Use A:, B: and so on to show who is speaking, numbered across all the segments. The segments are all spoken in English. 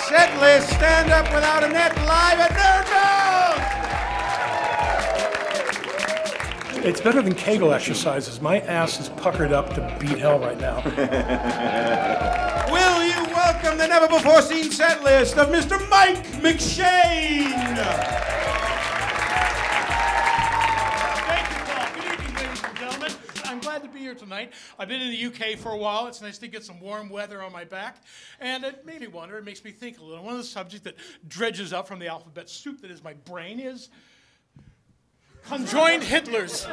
A: Set list, stand up without a net, live at Nerdist! It's better than Kegel exercises. My ass is puckered up to beat hell right now. Will you welcome the never-before-seen set list of Mr. Mike McShane?
B: I'm glad to be here tonight. I've been in the UK for a while. It's nice to get some warm weather on my back. And it made me wonder, it makes me think a little. One of the subjects that dredges up from the alphabet soup that is my brain is conjoined Hitlers.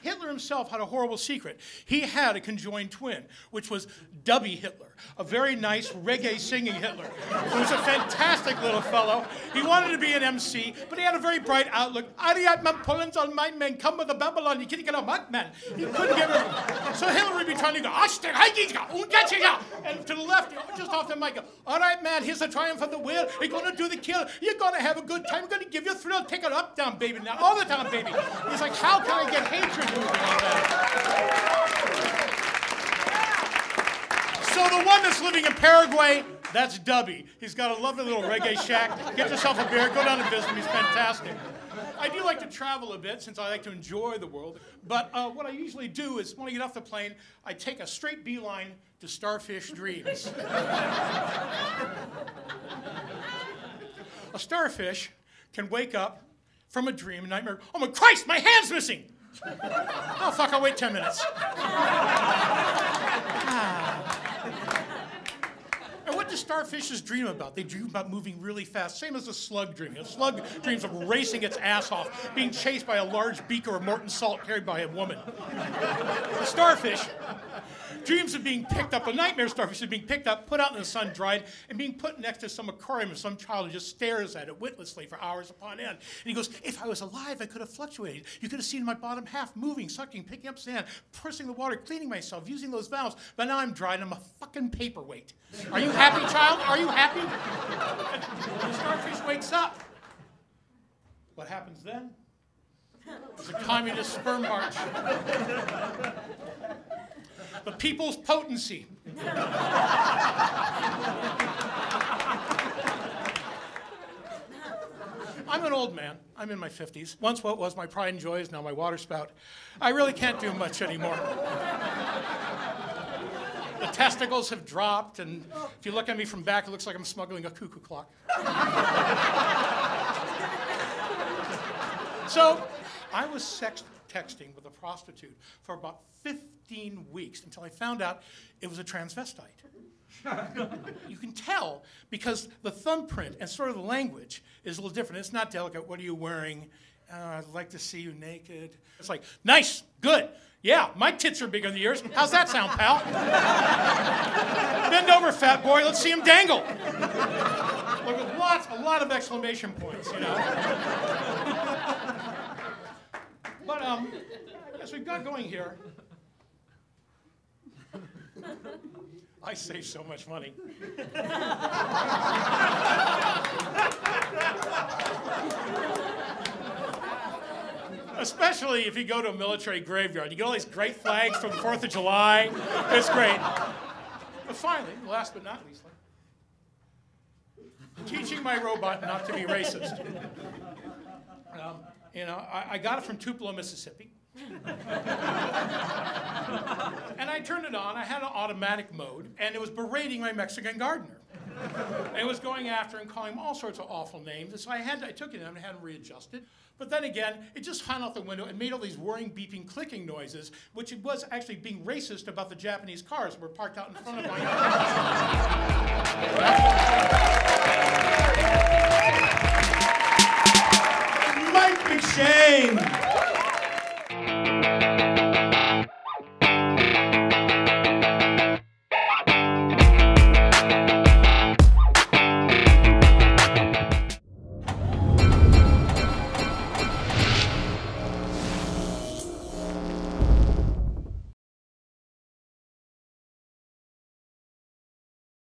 B: Hitler himself had a horrible secret. He had a conjoined twin, which was Dubby Hitler, a very nice reggae singing Hitler, who was a fantastic little fellow. He wanted to be an MC, but he had a very bright outlook. Ariat man Poland's on my men, come with the Babylon, you can't get a mud man. He couldn't get her. So Hitler would be trying to go, and to the left, just off the mic, all right, man, here's the triumph of the will. You're going to do the kill. You're going to have a good time. We're going to give you a thrill. Take it up, down, baby, now, all the time, baby. He's like, how can I get hatred moving on that? So the one that's living in Paraguay, that's Dubby. He's got a lovely little reggae shack. Get yourself a beer, go down and visit him. He's fantastic. I do like to travel a bit since I like to enjoy the world. But what I usually do is when I get off the plane, I take a straight beeline to Starfish Dreams. A starfish can wake up from a dream, a nightmare. Oh my Christ, my hand's missing! Oh fuck, I'll wait 10 minutes. And what do starfishes dream about? They dream about moving really fast, same as a slug dreaming. A slug dreams of racing its ass off, being chased by a large beaker of Morton salt carried by a woman. The starfish dreams of being picked up, a nightmare starfish is being picked up, put out in the sun, dried, and being put next to some aquarium of some child who just stares at it witlessly for hours upon end. And he goes, if I was alive, I could have fluctuated. You could have seen my bottom half moving, sucking, picking up sand, pressing the water, cleaning myself, using those valves. But now I'm dried, I'm a fucking paperweight. Are you happy, child? Are you happy? And the starfish wakes up. What happens then? It's a communist sperm march. The people's potency. I'm an old man. I'm in my 50s. Once what was my pride and joy is now my water spout. I really can't do much anymore. The testicles have dropped, and if you look at me from back, it looks like I'm smuggling a cuckoo clock. So I was texting with a prostitute for about 15 weeks until I found out it was a transvestite. You can tell because the thumbprint and sort of the language is a little different. It's not delicate. What are you wearing? I'd like to see you naked. It's like, nice, good. Yeah, my tits are bigger than yours. How's that sound, pal? Bend over, fat boy. Let's see him dangle. Like with a lot of exclamation points, you know. But as we've got going here, I save so much money. Especially if you go to a military graveyard. You get all these great flags from the 4th of July. It's great. But finally, last but not least, teaching my robot not to be racist. You know, I got it from Tupelo, Mississippi. And I turned it on. I had an automatic mode, and it was berating my Mexican gardener. And it was going after and calling him all sorts of awful names. And so I took it in and had him readjusted. But then again, it just hung out the window and made all these whirring, beeping, clicking noises, which it was actually being racist about the Japanese cars that were parked out in front of my house.
A: Mike McShane!